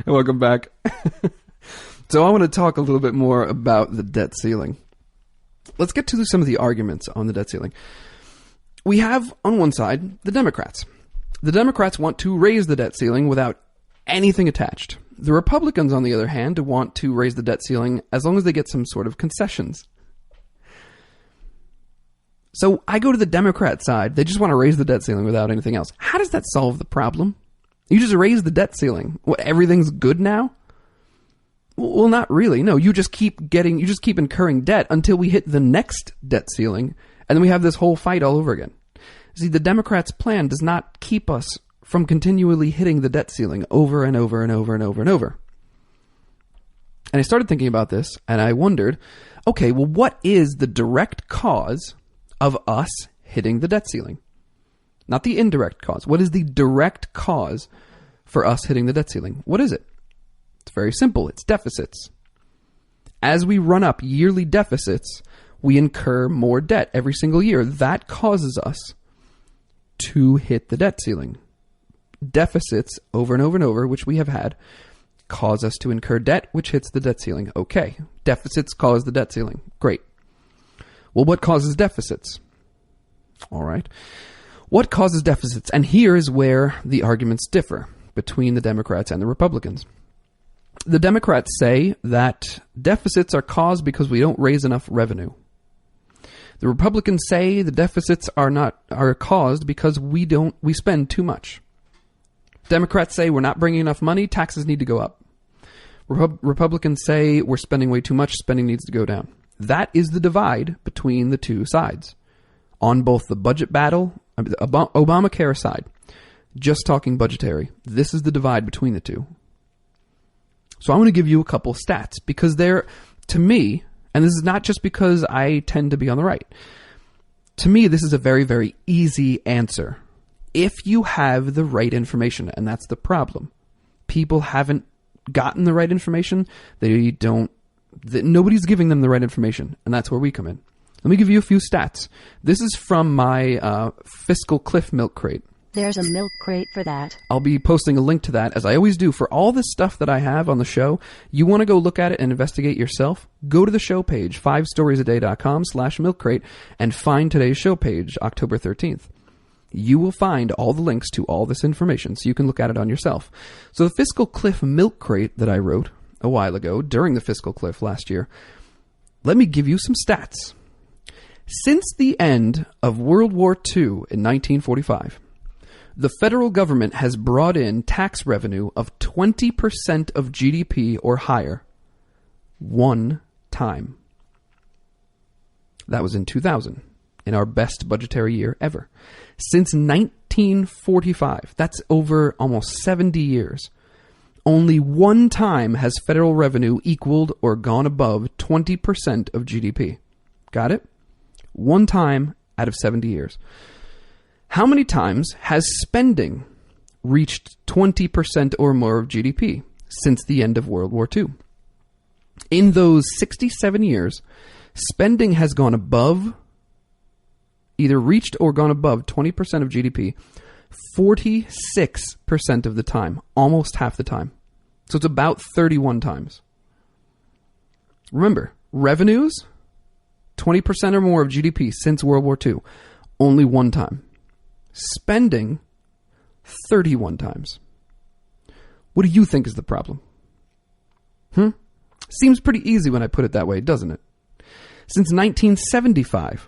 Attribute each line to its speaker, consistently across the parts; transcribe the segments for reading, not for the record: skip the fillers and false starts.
Speaker 1: Welcome back. So I want to talk a little bit more about the debt ceiling. Let's get to some of the arguments on the debt ceiling. We have, on one side, the Democrats. The Democrats want to raise the debt ceiling without anything attached. The Republicans, on the other hand, want to raise the debt ceiling as long as they get some sort of concessions. So I go to the Democrat side. They just want to raise the debt ceiling without anything else. How does that solve the problem? You just raise the debt ceiling. What, everything's good now? Well, not really. No, you just keep incurring debt until we hit the next debt ceiling, and then we have this whole fight all over again. See, the Democrats' plan does not keep us from continually hitting the debt ceiling over and over and over and over and over. And I started thinking about this, and I wondered, okay, well, what is the direct cause of us hitting the debt ceiling? Not the indirect cause. What is the direct cause for us hitting the debt ceiling? What is it? It's very simple. It's deficits. As we run up yearly deficits, we incur more debt every single year. That causes us to hit the debt ceiling. Deficits over and over and over, which we have had, cause us to incur debt, which hits the debt ceiling. Okay, deficits cause the debt ceiling. Great. Well, what causes deficits? All right. What causes deficits? And here is where the arguments differ between the Democrats and the Republicans. The Democrats say that deficits are caused because we don't raise enough revenue. The Republicans say the deficits are caused because we spend too much. Democrats say we're not bringing enough money, taxes need to go up. Republicans say we're spending way too much, spending needs to go down. That is the divide between the two sides. On both the budget battle, the Obamacare side, just talking budgetary, this is the divide between the two. So I want to give you a couple stats because they're, to me, and this is not just because I tend to be on the right. To me, this is a very, very easy answer. If you have the right information, and that's the problem. People haven't gotten the right information. Nobody's giving them the right information, and that's where we come in. Let me give you a few stats. This is from my Fiscal Cliff Milk Crate.
Speaker 2: There's a milk crate for that.
Speaker 1: I'll be posting a link to that, as I always do. For all this stuff that I have on the show, you want to go look at it and investigate yourself? Go to the show page, 5storiesaday.com/milkcrate, and find today's show page, October 13th. You will find all the links to all this information, so you can look at it on yourself. So the Fiscal Cliff Milk Crate that I wrote a while ago, during the Fiscal Cliff last year, let me give you some stats. Since the end of World War II in 1945, the federal government has brought in tax revenue of 20% of GDP or higher one time. That was in 2000, in our best budgetary year ever. Since 1945, that's over almost 70 years, only one time has federal revenue equaled or gone above 20% of GDP. Got it? One time out of 70 years. How many times has spending reached 20% or more of GDP since the end of World War II? In those 67 years, spending has gone above, either reached or gone above 20% of GDP 46% of the time, almost half the time. So it's about 31 times. Remember, revenues, 20% or more of GDP since World War II, only one time. Spending, 31 times. What do you think is the problem? Seems pretty easy when I put it that way, doesn't it? Since 1975,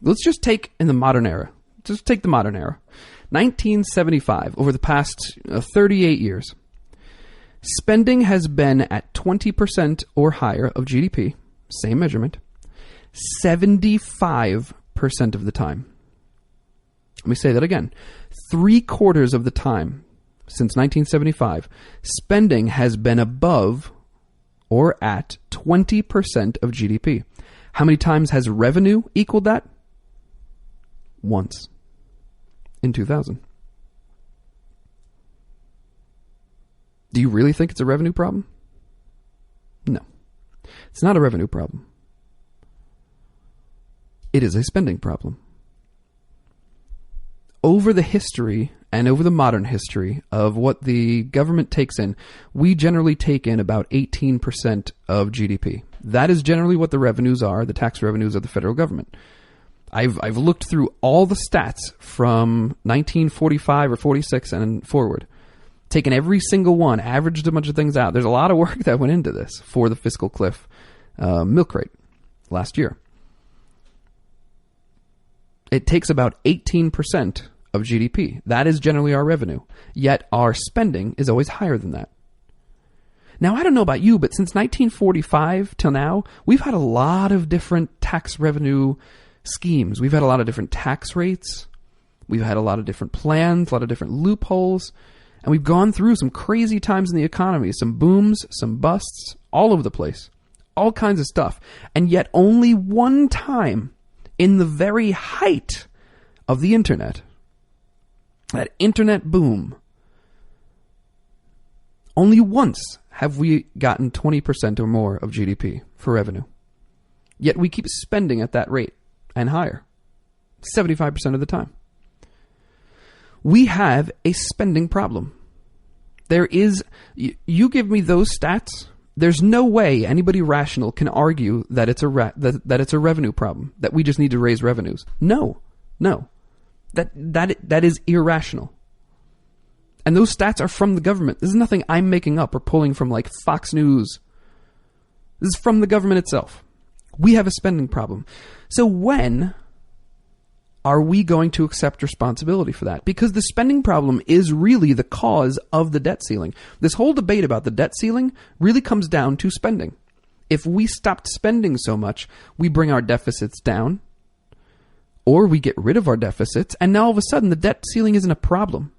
Speaker 1: let's just take in the modern era. Just take the modern era. 1975, over the past 38 years, spending has been at 20% or higher of GDP, same measurement, 75% of the time. Let me say that again. 3/4 of the time since 1975, spending has been above or at 20% of GDP. How many times has revenue equaled that? Once. In 2000. Do you really think it's a revenue problem? No. It's not a revenue problem. It is a spending problem. Over the history and over the modern history of what the government takes in, we generally take in about 18% of GDP. That is generally what the revenues are, the tax revenues of the federal government. I've looked through all the stats from 1945 or 46 and forward, taken every single one, averaged a bunch of things out. There's a lot of work that went into this for the fiscal cliff milk rate last year. It takes about 18% of GDP. That is generally our revenue. Yet our spending is always higher than that. Now, I don't know about you, but since 1945 till now, we've had a lot of different tax revenue schemes. We've had a lot of different tax rates. We've had a lot of different plans, a lot of different loopholes. And we've gone through some crazy times in the economy, some booms, some busts, all over the place. All kinds of stuff. And yet only one time in the very height of the internet, that internet boom, only once have we gotten 20% or more of GDP for revenue. Yet we keep spending at that rate and higher, 75% of the time. We have a spending problem. There is, you give me those stats, there's no way anybody rational can argue that it's that it's a revenue problem, that we just need to raise revenues. No. That is irrational. And those stats are from the government. This is nothing I'm making up or pulling from like Fox News. This is from the government itself. We have a spending problem. So when are we going to accept responsibility for that? Because the spending problem is really the cause of the debt ceiling. This whole debate about the debt ceiling really comes down to spending. If we stopped spending so much, we bring our deficits down, or we get rid of our deficits, and now all of a sudden the debt ceiling isn't a problem.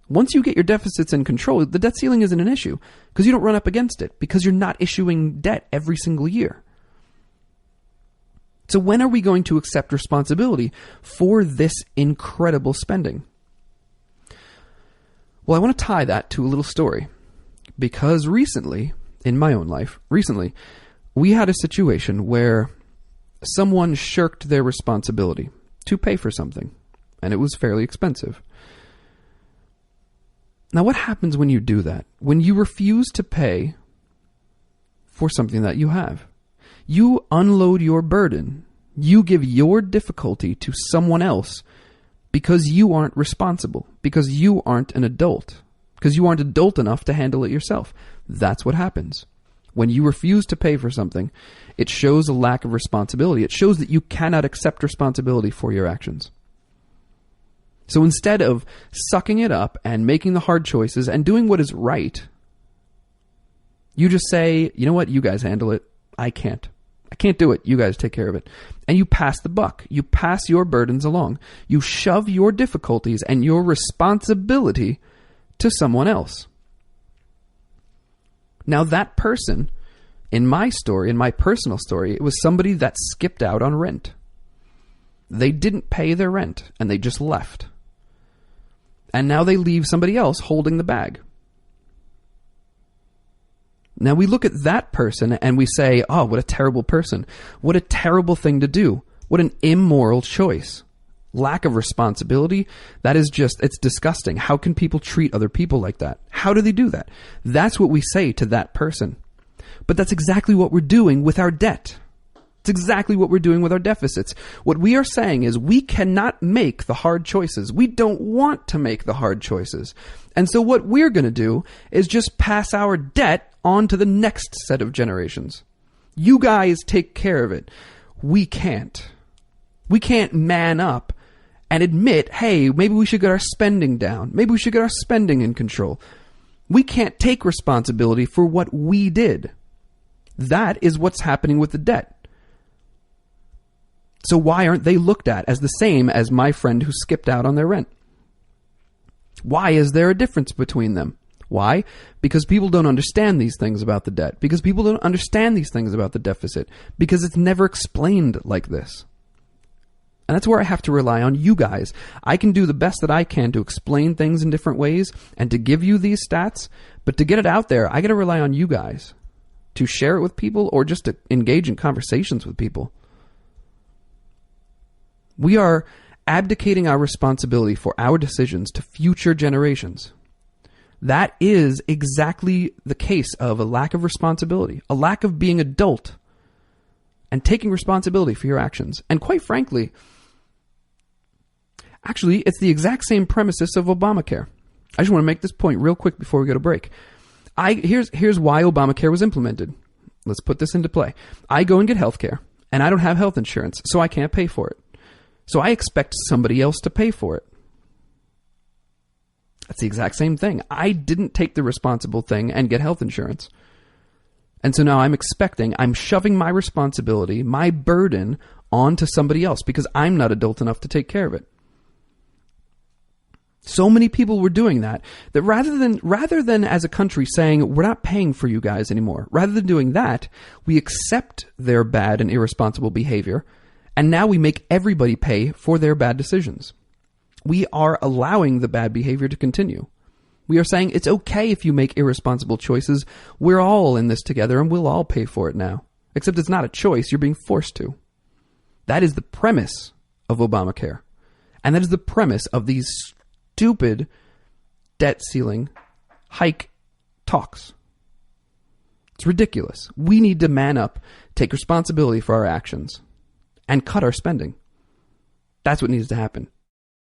Speaker 1: Once you get your deficits in control, the debt ceiling isn't an issue because you don't run up against it because you're not issuing debt every single year. So when are we going to accept responsibility for this incredible spending? Well, I want to tie that to a little story because recently, in my own life, we had a situation where someone shirked their responsibility to pay for something, and it was fairly expensive. Now, what happens when you do that? When you refuse to pay for something that you have? You unload your burden. You give your difficulty to someone else because you aren't responsible, because you aren't an adult, because you aren't adult enough to handle it yourself. That's what happens. When you refuse to pay for something, it shows a lack of responsibility. It shows that you cannot accept responsibility for your actions. So instead of sucking it up and making the hard choices and doing what is right, you just say, you know what, you guys handle it. I can't do it. You guys take care of it. And you pass the buck. You pass your burdens along. You shove your difficulties and your responsibility to someone else. Now that person, in my story, in my personal story, it was somebody that skipped out on rent. They didn't pay their rent and they just left. And now they leave somebody else holding the bag. Now we look at that person and we say, oh, what a terrible person. What a terrible thing to do. What an immoral choice. Lack of responsibility. That is just, it's disgusting. How can people treat other people like that? How do they do that? That's what we say to that person. But that's exactly what we're doing with our debt. It's exactly what we're doing with our deficits. What we are saying is we cannot make the hard choices. We don't want to make the hard choices. And so what we're going to do is just pass our debt on to the next set of generations. You guys take care of it. We can't. We can't man up and admit, hey, maybe we should get our spending down. Maybe we should get our spending in control. We can't take responsibility for what we did. That is what's happening with the debt. So why aren't they looked at as the same as my friend who skipped out on their rent? Why is there a difference between them? Why? Because people don't understand these things about the debt. Because people don't understand these things about the deficit. Because it's never explained like this. And that's where I have to rely on you guys. I can do the best that I can to explain things in different ways and to give you these stats. But to get it out there, I got to rely on you guys to share it with people or just to engage in conversations with people. We are abdicating our responsibility for our decisions to future generations. That is exactly the case of a lack of responsibility, a lack of being adult and taking responsibility for your actions. And quite frankly, actually, it's the exact same premises of Obamacare. I just want to make this point real quick before we go to break. Here's why Obamacare was implemented. Let's put this into play. I go and get health care, and I don't have health insurance, so I can't pay for it. So I expect somebody else to pay for it. That's the exact same thing. I didn't take the responsible thing and get health insurance. And so now I'm shoving my responsibility, my burden, onto somebody else because I'm not adult enough to take care of it. So many people were doing that rather than as a country saying, we're not paying for you guys anymore, rather than doing that, we accept their bad and irresponsible behavior, and now we make everybody pay for their bad decisions. We are allowing the bad behavior to continue. We are saying it's okay if you make irresponsible choices. We're all in this together and we'll all pay for it now. Except it's not a choice. You're being forced to. That is the premise of Obamacare. And that is the premise of these stupid debt ceiling hike talks. It's ridiculous. We need to man up, take responsibility for our actions, and cut our spending. That's what needs to happen.